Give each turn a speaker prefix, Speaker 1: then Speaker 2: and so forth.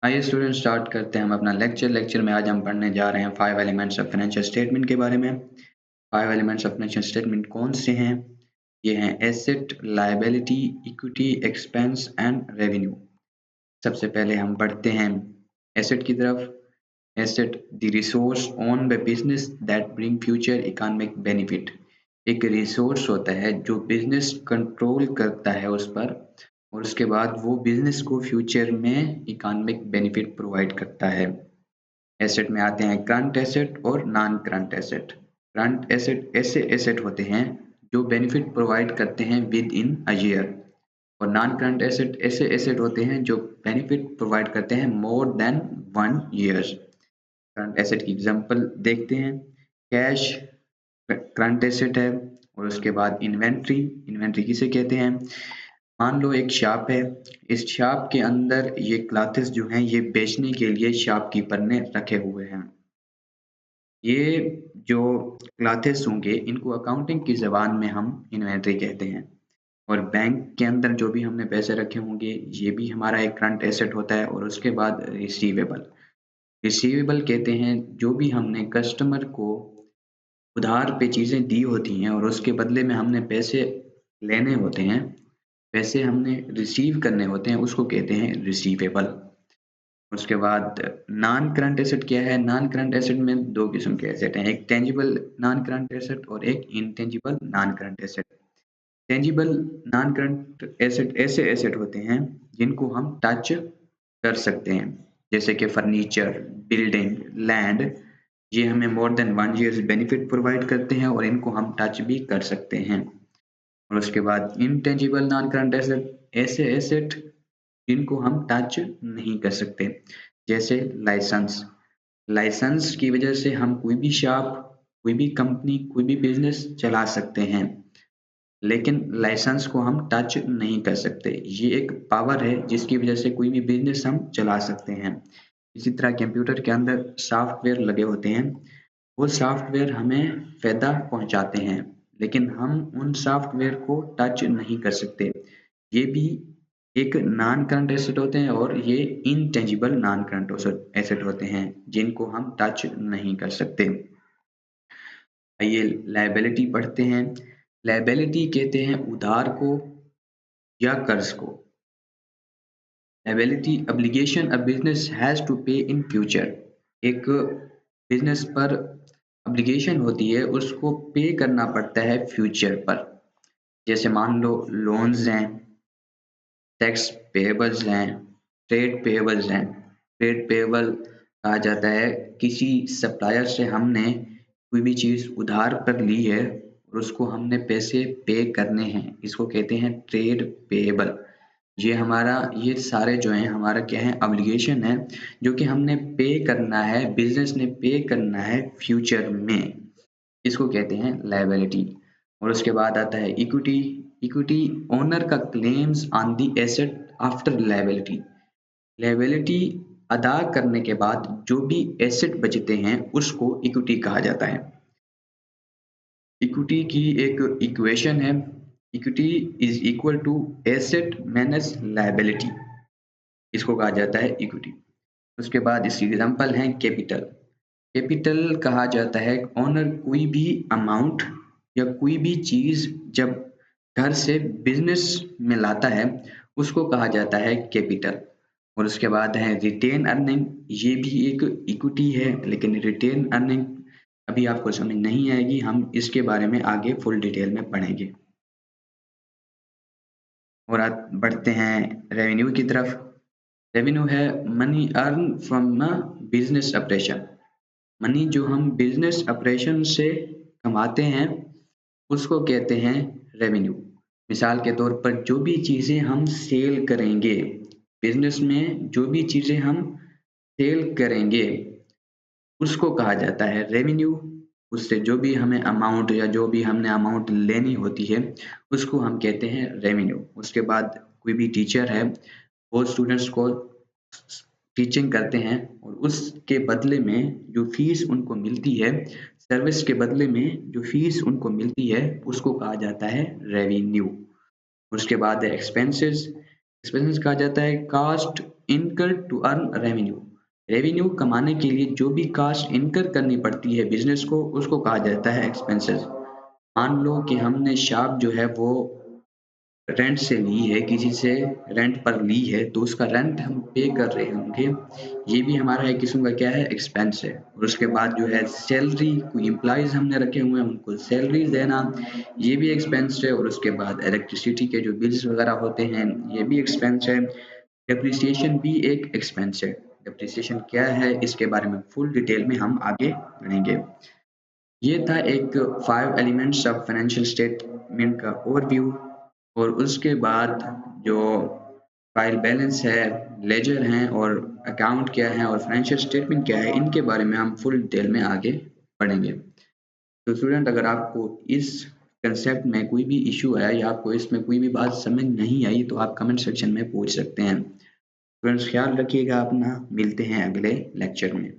Speaker 1: आइए student start करते हैं हम अपना लेक्चर में आज हम पढ़ने जा रहे हैं 5 एलिमेंट्स ऑफ फाइनेंशियल स्टेटमेंट के बारे में। 5 एलिमेंट्स ऑफ फाइनेंशियल स्टेटमेंट कौन से हैं? ये हैं asset, liability, equity, expense and revenue. सबसे पहले हम पढ़ते हैं एसेट की तरफ। Asset the resource own by business that bring future economic benefit. एक रिसोर्स होता है जो बिजनेस कंट्रोल करता है उस पर, और उसके बाद वो बिजनेस को फ्यूचर में इकोनॉमिक बेनिफिट प्रोवाइड करता है। एसेट में आते हैं करंट एसेट और non current asset. Current asset ऐसे एसेट होते हैं जो बेनिफिट प्रोवाइड करते हैं विद इन अ ईयर, और नॉन करंट एसेट ऐसे एसेट होते हैं जो बेनिफिट प्रोवाइड करते हैं more than 1 year. Current asset की एग्जांपल देखते हैं। कैश करंट एसेट है, और उसके बाद इन्वेंट्री। इन्वेंट्री किसे कहते हैं? मान लो एक शॉप है, इस शॉप के अंदर ये क्लॉथ्स जो हैं ये बेचने के लिए शॉपकीपर ने रखे हुए हैं। ये जो क्लॉथ्स होंगे इनको अकाउंटिंग की ज़बान में हम इन्वेंट्री कहते हैं। और बैंक के अंदर जो भी हमने पैसे रखे होंगे ये भी हमारा एक करंट एसेट होता है। और उसके बाद रिसीवेबल। रिसीवेबल कहते हैं जो भी हमने कस्टमर को उधार पे चीज़ें दी होती हैं और उसके बदले में हमने पैसे लेने होते हैं, पैसे हमने रिसीव करने होते हैं, उसको कहते हैं रिसीवेबल। उसके बाद नॉन करंट एसेट क्या है? नॉन करंट एसेट में दो किस्म के एसेट हैं, एक टेंजिबल नॉन करंट एसेट और एक intangible non current asset. Tangible non current asset ऐसे एसेट होते हैं जिनको हम टच कर सकते हैं, जैसे कि फर्नीचर, बिल्डिंग, लैंड। ये हमें more than 1 year benefit provide करते हैं और इनको हम टच भी कर सकते हैं। और उसके बाद इनटेंजिबल नॉन करंट एसेट ऐसे एसेट जिनको हम टच नहीं कर सकते, जैसे लाइसेंस। लाइसेंस की वजह से हम कोई भी शॉप, कोई भी कंपनी, कोई भी बिजनेस चला सकते हैं, लेकिन लाइसेंस को हम टच नहीं कर सकते। ये एक पावर है जिसकी वजह से कोई भी बिजनेस हम चला सकते हैं। इसी तरह कंप्यूटर के अंदर सॉफ्टवेयर लगे होते हैं, वो सॉफ्टवेयर हमें फ़ायदा पहुंचाते हैं, लेकिन हम उन सॉफ्टवेयर को टच नहीं कर सकते। ये भी एक नॉन करंट एसेट होते हैं, और ये इनटेंजिबल नॉन करंट एसेट होते हैं जिनको हम टच नहीं कर सकते। आइए लायबिलिटी पढ़ते हैं। लायबिलिटी कहते हैं उधार को या कर्ज को। Liability obligation a business has to pay in future. एक बिजनेस पर ऑब्लिगेशन होती है, उसको पे करना पड़ता है फ्यूचर पर। जैसे मान लो लोन्स हैं, टैक्स पेएबल्स हैं, ट्रेड पेएबल्स हैं। ट्रेड पेएबल कहा जाता है किसी सप्लायर से हमने कोई भी चीज़ उधार पर ली है और उसको हमने पैसे पे करने हैं, इसको कहते हैं ट्रेड पेएबल। ये सारे जो हैं हमारा क्या है? ऑब्लिगेशन है जो कि हमने पे करना है, बिजनेस ने पे करना है फ्यूचर में, इसको कहते हैं लायबिलिटी। और उसके बाद आता है इक्विटी। इक्विटी ओनर का claims on the asset after liability. Liability अदा करने के बाद जो भी एसेट बचते हैं उसको इक्विटी कहा जाता है। इक्विटी की एक इक्वेशन है, equity is equal to asset minus liability, इसको कहा जाता है इक्विटी। उसके बाद इसकी एग्जांपल है कैपिटल। कैपिटल कहा जाता है ओनर कोई भी अमाउंट या कोई भी चीज जब घर से बिजनेस में लाता है उसको कहा जाता है कैपिटल। और उसके बाद है रिटेन अर्निंग। ये भी एक इक्विटी है, लेकिन रिटेन अर्निंग अभी आपको समझ नहीं आएगी, हम इसके बारे में आगे फुल डिटेल में पढ़ेंगे। और आज बढ़ते हैं रेवेन्यू की तरफ। रेवेन्यू है money earn from a business operation. Money जो हम बिजनेस ऑपरेशन से कमाते हैं उसको कहते हैं रेवेन्यू। मिसाल के तौर पर जो भी चीज़ें हम सेल करेंगे, बिजनेस में जो भी चीज़ें हम सेल करेंगे उसको कहा जाता है रेवेन्यू। उससे जो भी हमें अमाउंट या जो भी हमने अमाउंट लेनी होती है उसको हम कहते हैं रेवेन्यू। उसके बाद कोई भी टीचर है, वो स्टूडेंट्स को टीचिंग करते हैं और उसके बदले में जो फीस उनको मिलती है, सर्विस के बदले में जो फीस उनको मिलती है उसको कहा जाता है रेवेन्यू। उसके बाद है एक्सपेंसेस। एक्सपेंसेस कहा जाता है cost incur to earn revenue. Revenue कमाने के लिए जो भी कास्ट इनकर करनी पड़ती है बिजनेस को, उसको कहा जाता है एक्सपेंसेस। मान लो कि हमने शॉप जो है वो रेंट से ली है, किसी से रेंट पर ली है, तो उसका रेंट हम पे कर रहे होंगे, ये भी हमारा एक किस्म का क्या है, एक्सपेंस है। और उसके बाद जो है सैलरी, कोई एम्प्लॉइज हमने रखे हुए हैं उनको सैलरी देना, ये भी एक्सपेंस है। और उसके बाद इलेक्ट्रिसिटी के जो बिल्स वगैरह होते हैं, ये भी एक्सपेंस है। डेप्रिसिएशन भी एक एक्सपेंस है। डेप्रिसिएशन क्या है, इसके बारे में फुल डिटेल में हम आगे पढ़ेंगे। ये था एक 5 एलिमेंट्स ऑफ फाइनेंशियल स्टेटमेंट का ओवरव्यू। और उसके बाद जो ट्रायल बैलेंस है, लेजर हैं और अकाउंट क्या है और फाइनेंशियल स्टेटमेंट क्या है, इनके बारे में हम फुल डिटेल में आगे पढ़ेंगे। तो स्टूडेंट, अगर आपको इस कंसेप्ट में कोई भी इशू है या आपको इसमें कोई भी बात समझ नहीं आई तो आप कमेंट सेक्शन में पूछ सकते हैं। स्टूडेंट्स, ख्याल रखिएगा अपना, मिलते हैं अगले लेक्चर में।